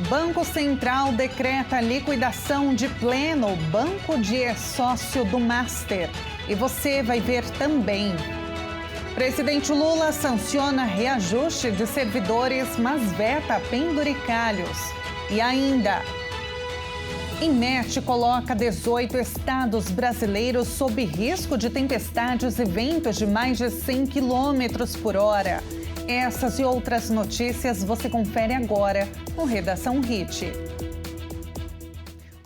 Banco Central decreta liquidação de Pleno, banco de ex-sócio do Master. E você vai ver também. Presidente Lula sanciona reajuste de servidores, mas veta penduricalhos. E ainda, INMET coloca 18 estados brasileiros sob risco de tempestades e ventos de mais de 100 km por hora. Essas e outras notícias você confere agora no Redação Hit.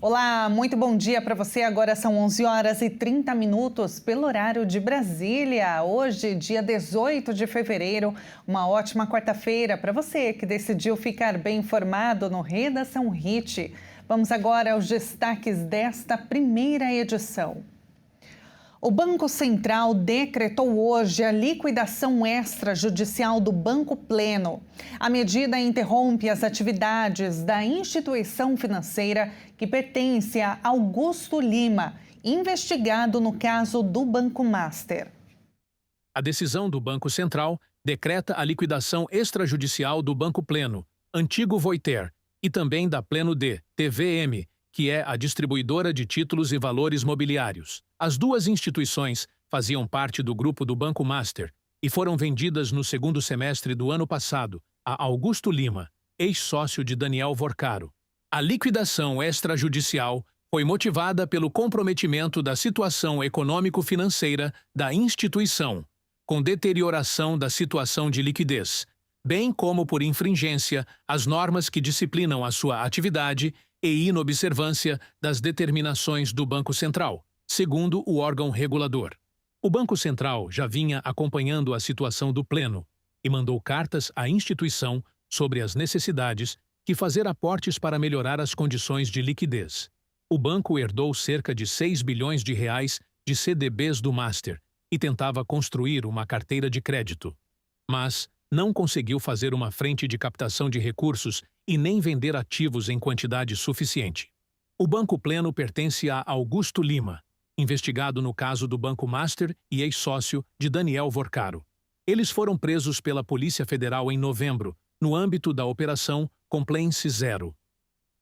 Olá, muito bom dia para você. Agora são 11h30 pelo horário de Brasília. Hoje, dia 18 de fevereiro, uma ótima quarta-feira para você que decidiu ficar bem informado no Redação Hit. Vamos agora aos destaques desta primeira edição. O Banco Central decretou hoje a liquidação extrajudicial do Banco Pleno. A medida interrompe as atividades da instituição financeira que pertence a Augusto Lima, investigado no caso do Banco Master. A decisão do Banco Central decreta a liquidação extrajudicial do Banco Pleno, antigo Voiter, e também da Pleno D, TVM, que é a distribuidora de títulos e valores mobiliários. As duas instituições faziam parte do grupo do Banco Master e foram vendidas no segundo semestre do ano passado a Augusto Lima, ex-sócio de Daniel Vorcaro. A liquidação extrajudicial foi motivada pelo comprometimento da situação econômico-financeira da instituição, com deterioração da situação de liquidez, bem como por infringência às normas que disciplinam a sua atividade e inobservância das determinações do Banco Central, segundo o órgão regulador. O Banco Central já vinha acompanhando a situação do Pleno e mandou cartas à instituição sobre as necessidades de fazer aportes para melhorar as condições de liquidez. O banco herdou cerca de 6 bilhões de reais de CDBs do Master e tentava construir uma carteira de crédito. Mas não conseguiu fazer uma frente de captação de recursos e nem vender ativos em quantidade suficiente. O Banco Pleno pertence a Augusto Lima, investigado no caso do Banco Master e ex-sócio de Daniel Vorcaro. Eles foram presos pela Polícia Federal em novembro, no âmbito da Operação Compliance Zero.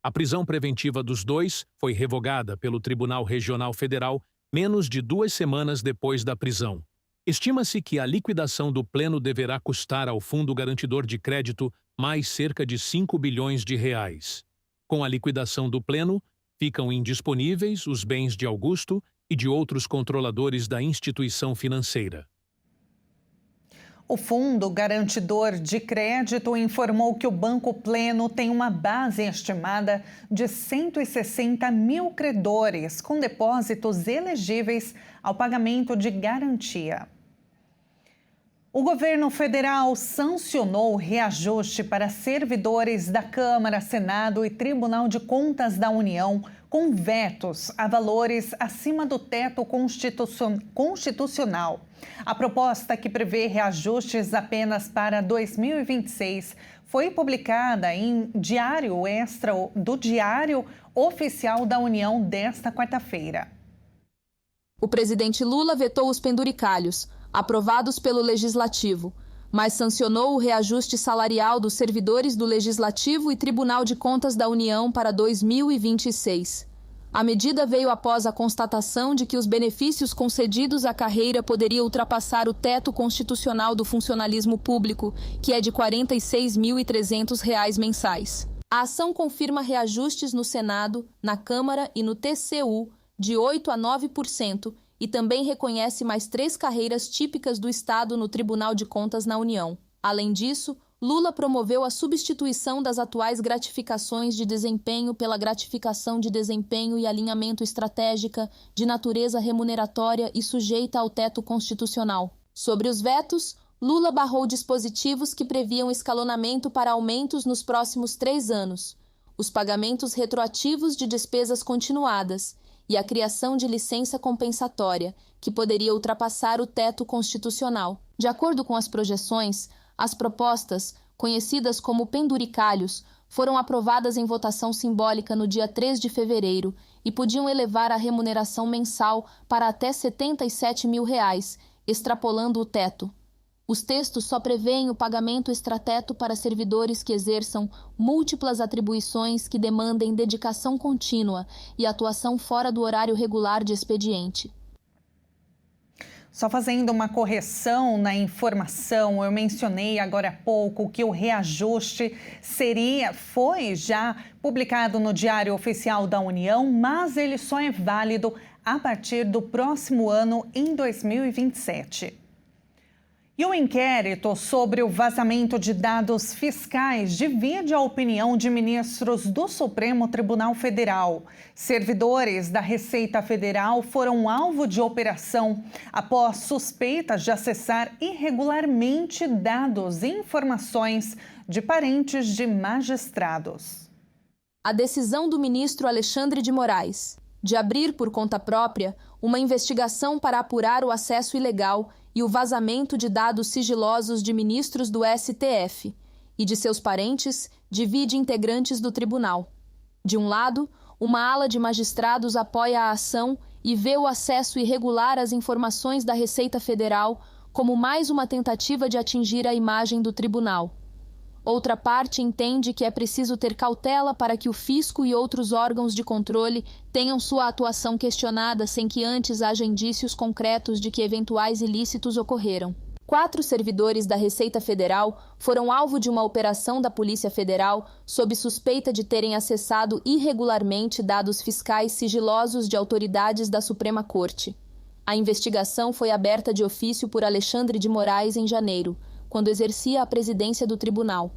A prisão preventiva dos dois foi revogada pelo Tribunal Regional Federal menos de 2 semanas depois da prisão. Estima-se que a liquidação do Pleno deverá custar ao Fundo Garantidor de Crédito mais cerca de 5 bilhões de reais. Com a liquidação do Pleno, ficam indisponíveis os bens de Augusto e de outros controladores da instituição financeira. O Fundo Garantidor de Crédito informou que o Banco Pleno tem uma base estimada de 160 mil credores com depósitos elegíveis ao pagamento de garantia. O governo federal sancionou o reajuste para servidores da Câmara, Senado e Tribunal de Contas da União com vetos a valores acima do teto constitucional. A proposta, que prevê reajustes apenas para 2026, foi publicada em Diário Extra do Diário Oficial da União desta quarta-feira. O presidente Lula vetou os penduricalhos, aprovados pelo Legislativo, mas sancionou o reajuste salarial dos servidores do Legislativo e Tribunal de Contas da União para 2026. A medida veio após a constatação de que os benefícios concedidos à carreira poderiam ultrapassar o teto constitucional do funcionalismo público, que é de R$ 46.300 mensais. A ação confirma reajustes no Senado, na Câmara e no TCU de 8% a 9%, e também reconhece mais 3 carreiras típicas do Estado no Tribunal de Contas na União. Além disso, Lula promoveu a substituição das atuais gratificações de desempenho pela gratificação de desempenho e alinhamento estratégica de natureza remuneratória e sujeita ao teto constitucional. Sobre os vetos, Lula barrou dispositivos que previam escalonamento para aumentos nos próximos 3 anos, os pagamentos retroativos de despesas continuadas e a criação de licença compensatória, que poderia ultrapassar o teto constitucional. De acordo com as projeções, as propostas, conhecidas como penduricalhos, foram aprovadas em votação simbólica no dia 3 de fevereiro e podiam elevar a remuneração mensal para até R$ 77 mil, extrapolando o teto. Os textos só prevêem o pagamento extrateto para servidores que exerçam múltiplas atribuições que demandem dedicação contínua e atuação fora do horário regular de expediente. Só fazendo uma correção na informação, eu mencionei agora há pouco que o reajuste foi já publicado no Diário Oficial da União, mas ele só é válido a partir do próximo ano, em 2027. E o inquérito sobre o vazamento de dados fiscais divide a opinião de ministros do Supremo Tribunal Federal. Servidores da Receita Federal foram alvo de operação após suspeitas de acessar irregularmente dados e informações de parentes de magistrados. A decisão do ministro Alexandre de Moraes de abrir por conta própria uma investigação para apurar o acesso ilegal e o vazamento de dados sigilosos de ministros do STF e de seus parentes divide integrantes do tribunal. De um lado, uma ala de magistrados apoia a ação e vê o acesso irregular às informações da Receita Federal como mais uma tentativa de atingir a imagem do tribunal. Outra parte entende que é preciso ter cautela para que o fisco e outros órgãos de controle tenham sua atuação questionada sem que antes haja indícios concretos de que eventuais ilícitos ocorreram. 4 servidores da Receita Federal foram alvo de uma operação da Polícia Federal sob suspeita de terem acessado irregularmente dados fiscais sigilosos de autoridades da Suprema Corte. A investigação foi aberta de ofício por Alexandre de Moraes em janeiro, quando exercia a presidência do tribunal.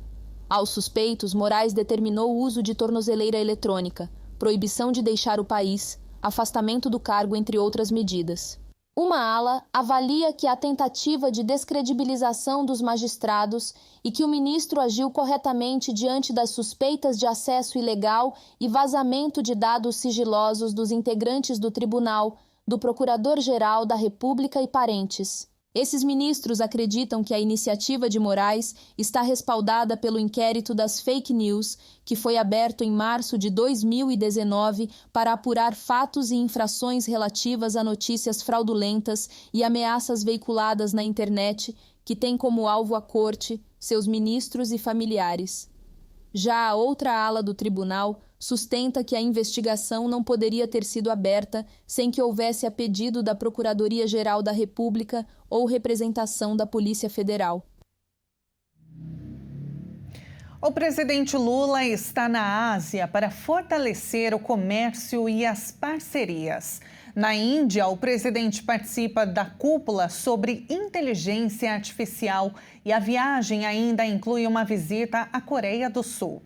Aos suspeitos, Moraes determinou o uso de tornozeleira eletrônica, proibição de deixar o país, afastamento do cargo, entre outras medidas. Uma ala avalia que a tentativa de descredibilização dos magistrados e que o ministro agiu corretamente diante das suspeitas de acesso ilegal e vazamento de dados sigilosos dos integrantes do tribunal, do Procurador-Geral da República e parentes. Esses ministros acreditam que a iniciativa de Moraes está respaldada pelo inquérito das fake news, que foi aberto em março de 2019 para apurar fatos e infrações relativas a notícias fraudulentas e ameaças veiculadas na internet, que tem como alvo a corte, seus ministros e familiares. Já a outra ala do tribunal sustenta que a investigação não poderia ter sido aberta sem que houvesse a pedido da Procuradoria-Geral da República ou representação da Polícia Federal. O presidente Lula está na Ásia para fortalecer o comércio e as parcerias. Na Índia, o presidente participa da cúpula sobre inteligência artificial e a viagem ainda inclui uma visita à Coreia do Sul.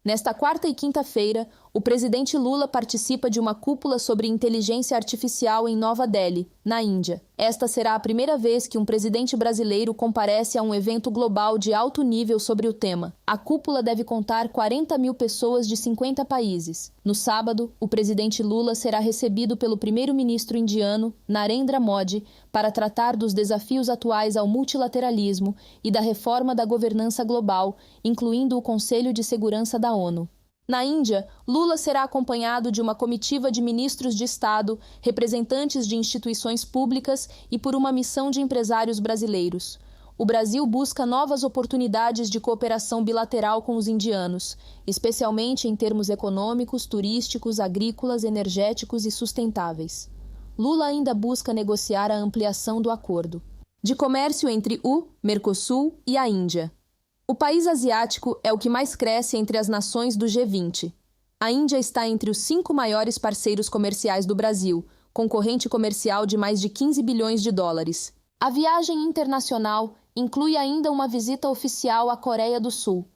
Nesta quarta e quinta-feira, o presidente Lula participa de uma cúpula sobre inteligência artificial em Nova Delhi, na Índia. Esta será a primeira vez que um presidente brasileiro comparece a um evento global de alto nível sobre o tema. A cúpula deve contar 40 mil pessoas de 50 países. No sábado, o presidente Lula será recebido pelo primeiro-ministro indiano, Narendra Modi, para tratar dos desafios atuais ao multilateralismo e da reforma da governança global, incluindo o Conselho de Segurança da ONU. Na Índia, Lula será acompanhado de uma comitiva de ministros de Estado, representantes de instituições públicas e por uma missão de empresários brasileiros. O Brasil busca novas oportunidades de cooperação bilateral com os indianos, especialmente em termos econômicos, turísticos, agrícolas, energéticos e sustentáveis. Lula ainda busca negociar a ampliação do acordo de comércio entre o Mercosul e a Índia. O país asiático é o que mais cresce entre as nações do G20. A Índia está entre os 5 maiores parceiros comerciais do Brasil, concorrente comercial de mais de 15 bilhões de dólares. A viagem internacional inclui ainda uma visita oficial à Coreia do Sul.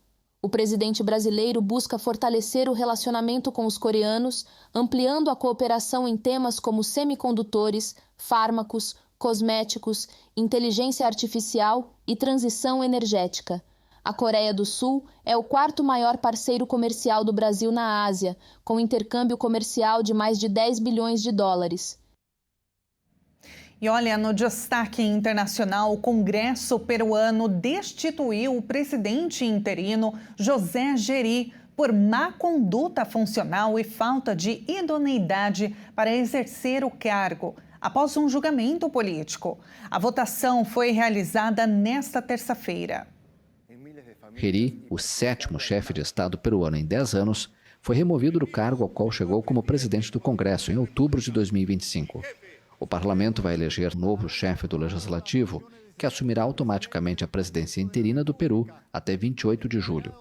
O presidente brasileiro busca fortalecer o relacionamento com os coreanos, ampliando a cooperação em temas como semicondutores, fármacos, cosméticos, inteligência artificial e transição energética. A Coreia do Sul é o 4º maior parceiro comercial do Brasil na Ásia, com intercâmbio comercial de mais de 10 bilhões de dólares. E olha, no destaque internacional, o Congresso peruano destituiu o presidente interino José Geri por má conduta funcional e falta de idoneidade para exercer o cargo. após um julgamento político. A votação foi realizada nesta terça-feira. Heri, o 7º chefe de Estado peruano em 10 anos, foi removido do cargo ao qual chegou como presidente do Congresso em outubro de 2025. O parlamento vai eleger novo chefe do Legislativo, que assumirá automaticamente a presidência interina do Peru até 28 de julho.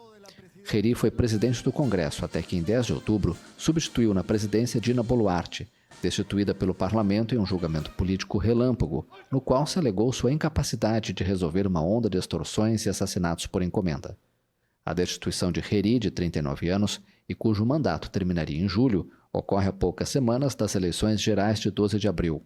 Heri foi presidente do Congresso até que, em 10 de outubro, substituiu na presidência Dina Boluarte, destituída pelo parlamento em um julgamento político relâmpago, no qual se alegou sua incapacidade de resolver uma onda de extorsões e assassinatos por encomenda. A destituição de Heri, de 39 anos, e cujo mandato terminaria em julho, ocorre a poucas semanas das eleições gerais de 12 de abril.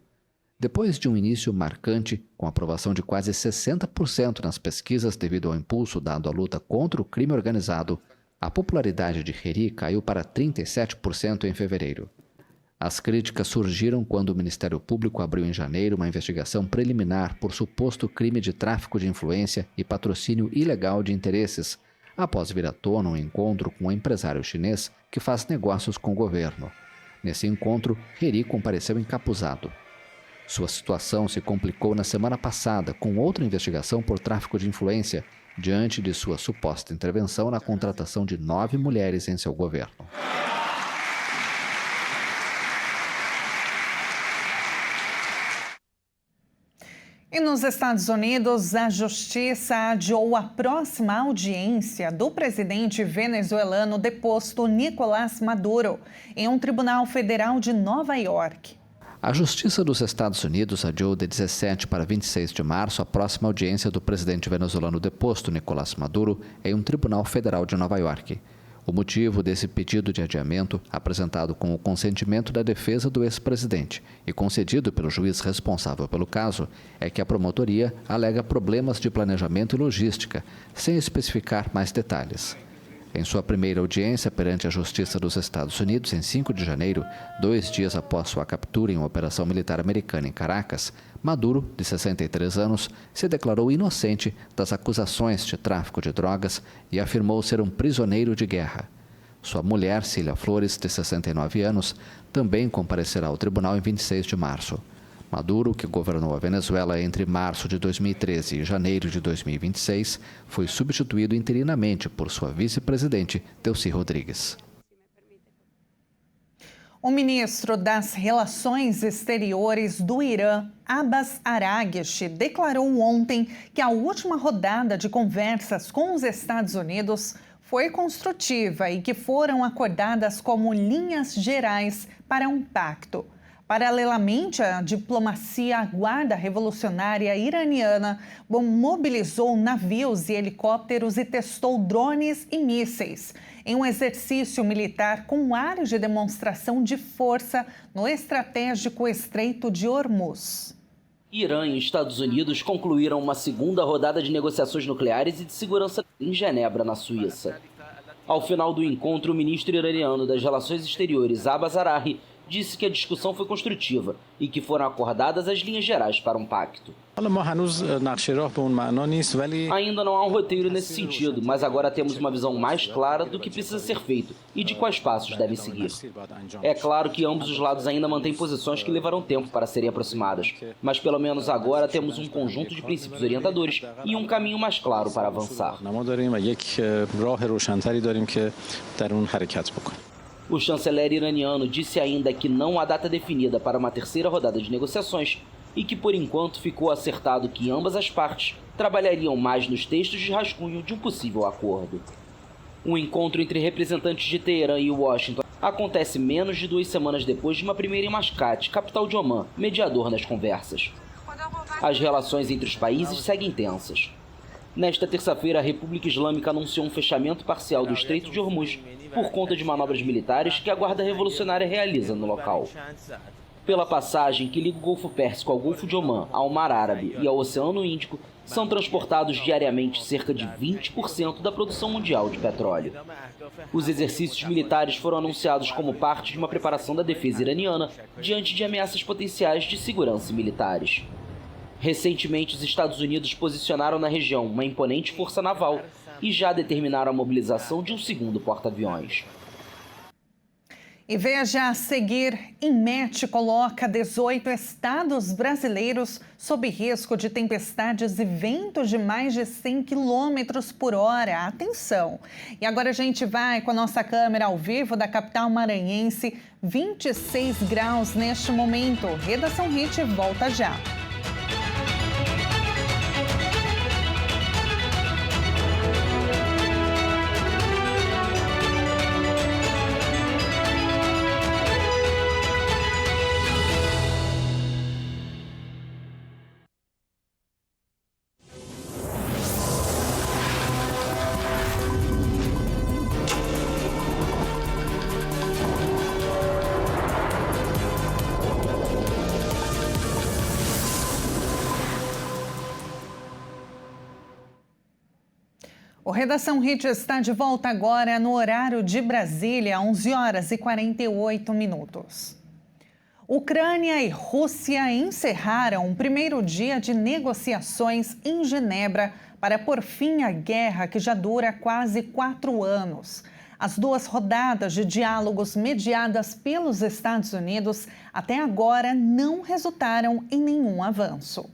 Depois de um início marcante, com aprovação de quase 60% nas pesquisas devido ao impulso dado à luta contra o crime organizado, a popularidade de Heri caiu para 37% em fevereiro. As críticas surgiram quando o Ministério Público abriu em janeiro uma investigação preliminar por suposto crime de tráfico de influência e patrocínio ilegal de interesses, após vir à tona um encontro com um empresário chinês que faz negócios com o governo. Nesse encontro, Heri compareceu encapuzado. Sua situação se complicou na semana passada com outra investigação por tráfico de influência, diante de sua suposta intervenção na contratação de 9 mulheres em seu governo. E nos Estados Unidos, a Justiça adiou a próxima audiência do presidente venezuelano deposto Nicolás Maduro em um tribunal federal de Nova York. A Justiça dos Estados Unidos adiou de 17 para 26 de março a próxima audiência do presidente venezuelano deposto Nicolás Maduro em um tribunal federal de Nova York. O motivo desse pedido de adiamento, apresentado com o consentimento da defesa do ex-presidente e concedido pelo juiz responsável pelo caso, é que a promotoria alega problemas de planejamento e logística, sem especificar mais detalhes. Em sua primeira audiência perante a Justiça dos Estados Unidos, em 5 de janeiro, 2 dias após sua captura em uma operação militar americana em Caracas, Maduro, de 63 anos, se declarou inocente das acusações de tráfico de drogas e afirmou ser um prisioneiro de guerra. Sua mulher, Cília Flores, de 69 anos, também comparecerá ao tribunal em 26 de março. Maduro, que governou a Venezuela entre março de 2013 e janeiro de 2026, foi substituído interinamente por sua vice-presidente, Delcy Rodrigues. O ministro das Relações Exteriores do Irã, Abbas Araghchi, declarou ontem que a última rodada de conversas com os Estados Unidos foi construtiva e que foram acordadas como linhas gerais para um pacto. Paralelamente, a diplomacia, a Guarda Revolucionária Iraniana mobilizou navios e helicópteros e testou drones e mísseis em um exercício militar com ar de demonstração de força no estratégico Estreito de Hormuz. Irã e Estados Unidos concluíram uma segunda rodada de negociações nucleares e de segurança em Genebra, na Suíça. Ao final do encontro, o ministro iraniano das Relações Exteriores, Abbas Araghchi, disse que a discussão foi construtiva e que foram acordadas as linhas gerais para um pacto. Ainda não há um roteiro nesse sentido, mas agora temos uma visão mais clara do que precisa ser feito e de quais passos devem seguir. É claro que ambos os lados ainda mantêm posições que levarão tempo para serem aproximadas, mas pelo menos agora temos um conjunto de princípios orientadores e um caminho mais claro para avançar. O chanceler iraniano disse ainda que não há data definida para uma terceira rodada de negociações e que, por enquanto, ficou acertado que ambas as partes trabalhariam mais nos textos de rascunho de um possível acordo. Um encontro entre representantes de Teherã e Washington acontece menos de 2 semanas depois de uma primeira em Mascate, capital de Omã, mediador nas conversas. As relações entre os países seguem tensas. Nesta terça-feira, a República Islâmica anunciou um fechamento parcial do Estreito de Hormuz por conta de manobras militares que a Guarda Revolucionária realiza no local. Pela passagem que liga o Golfo Pérsico ao Golfo de Omã, ao Mar Árabe e ao Oceano Índico, são transportados diariamente cerca de 20% da produção mundial de petróleo. Os exercícios militares foram anunciados como parte de uma preparação da defesa iraniana diante de ameaças potenciais de segurança militares. Recentemente, os Estados Unidos posicionaram na região uma imponente força naval e já determinaram a mobilização de um segundo porta-aviões. E veja a seguir, INMET coloca 18 estados brasileiros sob risco de tempestades e ventos de mais de 100 km por hora. Atenção! E agora a gente vai com a nossa câmera ao vivo da capital maranhense, 26 graus neste momento. Redação HIT volta já. O Redação HIT está de volta agora no horário de Brasília, 11 horas e 48 minutos. Ucrânia e Rússia encerraram o primeiro dia de negociações em Genebra para pôr fim à guerra que já dura quase 4 anos. As duas rodadas de diálogos mediadas pelos Estados Unidos até agora não resultaram em nenhum avanço.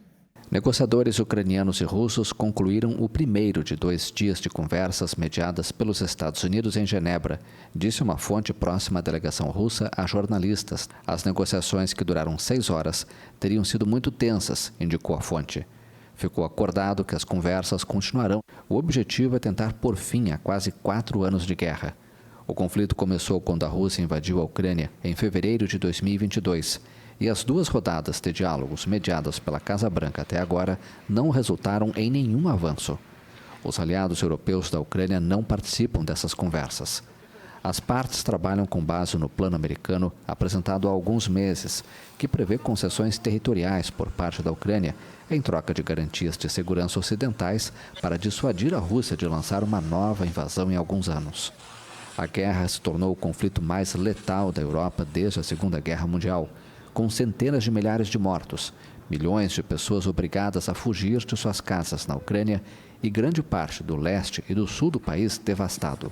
Negociadores ucranianos e russos concluíram o primeiro de 2 dias de conversas mediadas pelos Estados Unidos em Genebra, disse uma fonte próxima à delegação russa a jornalistas. As negociações, que duraram 6 horas, teriam sido muito tensas, indicou a fonte. Ficou acordado que as conversas continuarão. O objetivo é tentar pôr fim a quase 4 anos de guerra. O conflito começou quando a Rússia invadiu a Ucrânia em fevereiro de 2022. E as 2 rodadas de diálogos mediadas pela Casa Branca até agora não resultaram em nenhum avanço. Os aliados europeus da Ucrânia não participam dessas conversas. As partes trabalham com base no plano americano apresentado há alguns meses, que prevê concessões territoriais por parte da Ucrânia em troca de garantias de segurança ocidentais para dissuadir a Rússia de lançar uma nova invasão em alguns anos. A guerra se tornou o conflito mais letal da Europa desde a Segunda Guerra Mundial, com centenas de milhares de mortos, milhões de pessoas obrigadas a fugir de suas casas na Ucrânia e grande parte do leste e do sul do país devastado.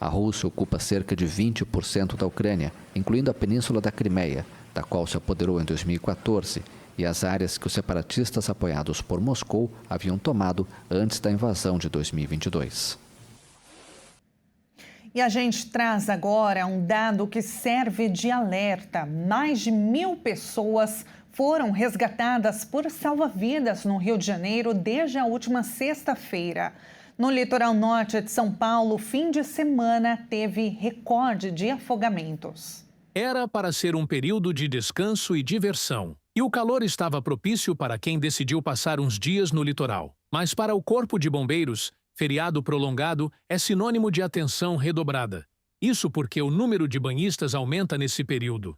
A Rússia ocupa cerca de 20% da Ucrânia, incluindo a Península da Crimeia, da qual se apoderou em 2014, e as áreas que os separatistas apoiados por Moscou haviam tomado antes da invasão de 2022. E a gente traz agora um dado que serve de alerta. Mais de 1.000 pessoas foram resgatadas por salva-vidas no Rio de Janeiro desde a última sexta-feira. No litoral norte de São Paulo, o fim de semana teve recorde de afogamentos. Era para ser um período de descanso e diversão. E o calor estava propício para quem decidiu passar uns dias no litoral. Mas para o Corpo de Bombeiros, feriado prolongado é sinônimo de atenção redobrada. Isso porque o número de banhistas aumenta nesse período.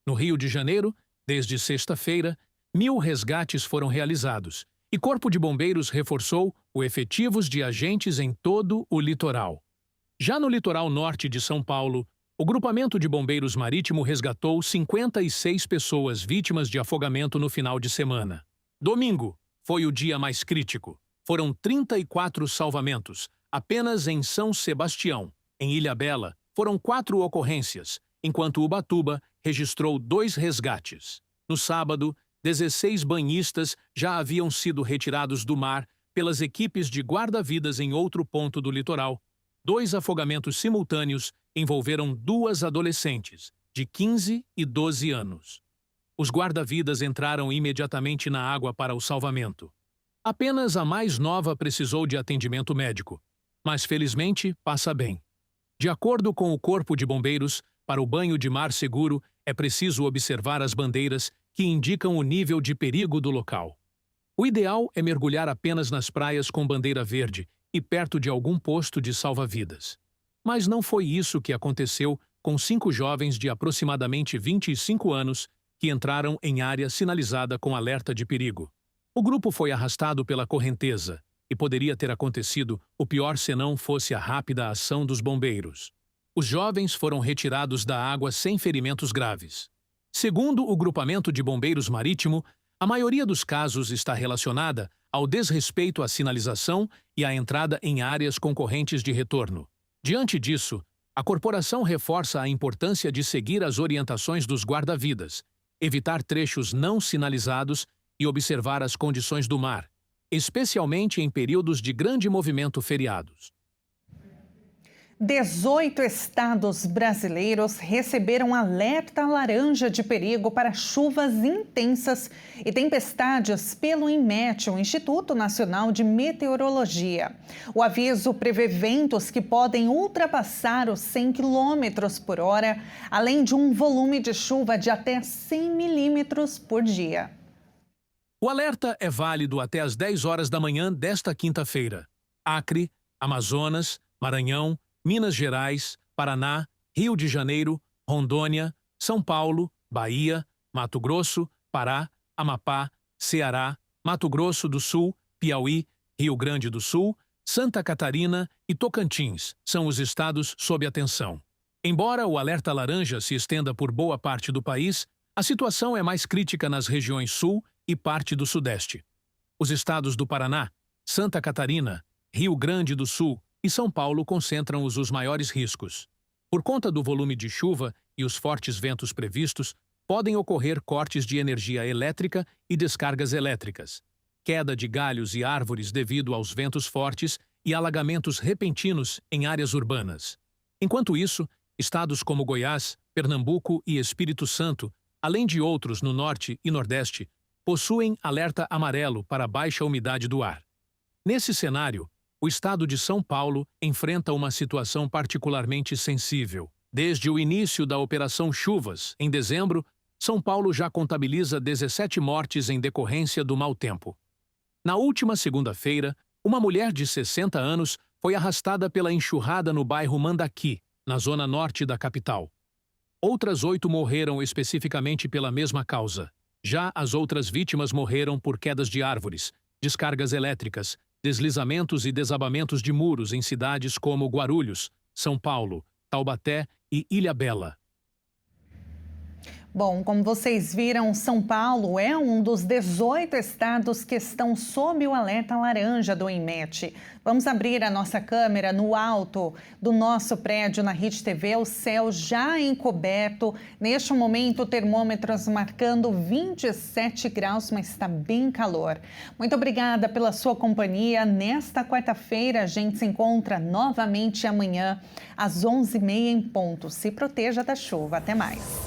No Rio de Janeiro, desde sexta-feira, 1.000 resgates foram realizados e Corpo de Bombeiros reforçou os efetivos de agentes em todo o litoral. Já no litoral norte de São Paulo, o Grupamento de Bombeiros Marítimo resgatou 56 pessoas vítimas de afogamento no final de semana. Domingo foi o dia mais crítico. Foram 34 salvamentos, apenas em São Sebastião. Em Ilhabela, foram 4 ocorrências, enquanto Ubatuba registrou 2 resgates. No sábado, 16 banhistas já haviam sido retirados do mar pelas equipes de guarda-vidas em outro ponto do litoral. 2 afogamentos simultâneos envolveram 2 adolescentes, de 15 e 12 anos. Os guarda-vidas entraram imediatamente na água para o salvamento. Apenas a mais nova precisou de atendimento médico, mas felizmente passa bem. De acordo com o Corpo de Bombeiros, para o banho de mar seguro é preciso observar as bandeiras que indicam o nível de perigo do local. O ideal é mergulhar apenas nas praias com bandeira verde e perto de algum posto de salva-vidas. Mas não foi isso que aconteceu com 5 jovens de aproximadamente 25 anos que entraram em área sinalizada com alerta de perigo. O grupo foi arrastado pela correnteza e poderia ter acontecido o pior se não fosse a rápida ação dos bombeiros. Os jovens foram retirados da água sem ferimentos graves. Segundo o Grupamento de Bombeiros Marítimo, a maioria dos casos está relacionada ao desrespeito à sinalização e à entrada em áreas concorrentes de retorno. Diante disso, A corporação reforça a importância de seguir as orientações dos guarda-vidas, evitar trechos não sinalizados e observar as condições do mar, especialmente em períodos de grande movimento feriados. 18 estados brasileiros receberam alerta laranja de perigo para chuvas intensas e tempestades pelo INMET, o Instituto Nacional de Meteorologia. O aviso prevê ventos que podem ultrapassar os 100 km por hora, além de um volume de chuva de até 100 milímetros por dia. O alerta é válido até às 10 horas da manhã desta quinta-feira. Acre, Amazonas, Maranhão, Minas Gerais, Paraná, Rio de Janeiro, Rondônia, São Paulo, Bahia, Mato Grosso, Pará, Amapá, Ceará, Mato Grosso do Sul, Piauí, Rio Grande do Sul, Santa Catarina e Tocantins são os estados sob atenção. Embora o alerta laranja se estenda por boa parte do país, a situação é mais crítica nas regiões sul e parte do sudeste. Os estados do Paraná, Santa Catarina, Rio Grande do Sul e São Paulo concentram os maiores riscos. Por conta do volume de chuva e os fortes ventos previstos, podem ocorrer cortes de energia elétrica e descargas elétricas, queda de galhos e árvores devido aos ventos fortes e alagamentos repentinos em áreas urbanas. Enquanto isso, estados como Goiás, Pernambuco e Espírito Santo, além de outros no norte e nordeste, possuem alerta amarelo para baixa umidade do ar. Nesse cenário, o estado de São Paulo enfrenta uma situação particularmente sensível. Desde o início da Operação Chuvas, em dezembro, São Paulo já contabiliza 17 mortes em decorrência do mau tempo. Na última segunda-feira, uma mulher de 60 anos foi arrastada pela enxurrada no bairro Mandaqui, na zona norte da capital. Outras 8 morreram especificamente pela mesma causa. Já as outras vítimas morreram por quedas de árvores, descargas elétricas, deslizamentos e desabamentos de muros em cidades como Guarulhos, São Paulo, Taubaté e Ilhabela. Bom, como vocês viram, São Paulo é um dos 18 estados que estão sob o alerta laranja do INMET. Vamos abrir a nossa câmera no alto do nosso prédio na Rede TV, o céu já encoberto. Neste momento, termômetros marcando 27 graus, mas está bem calor. Muito obrigada pela sua companhia. Nesta quarta-feira, a gente se encontra novamente amanhã, às 11h30 em ponto. Se proteja da chuva. Até mais.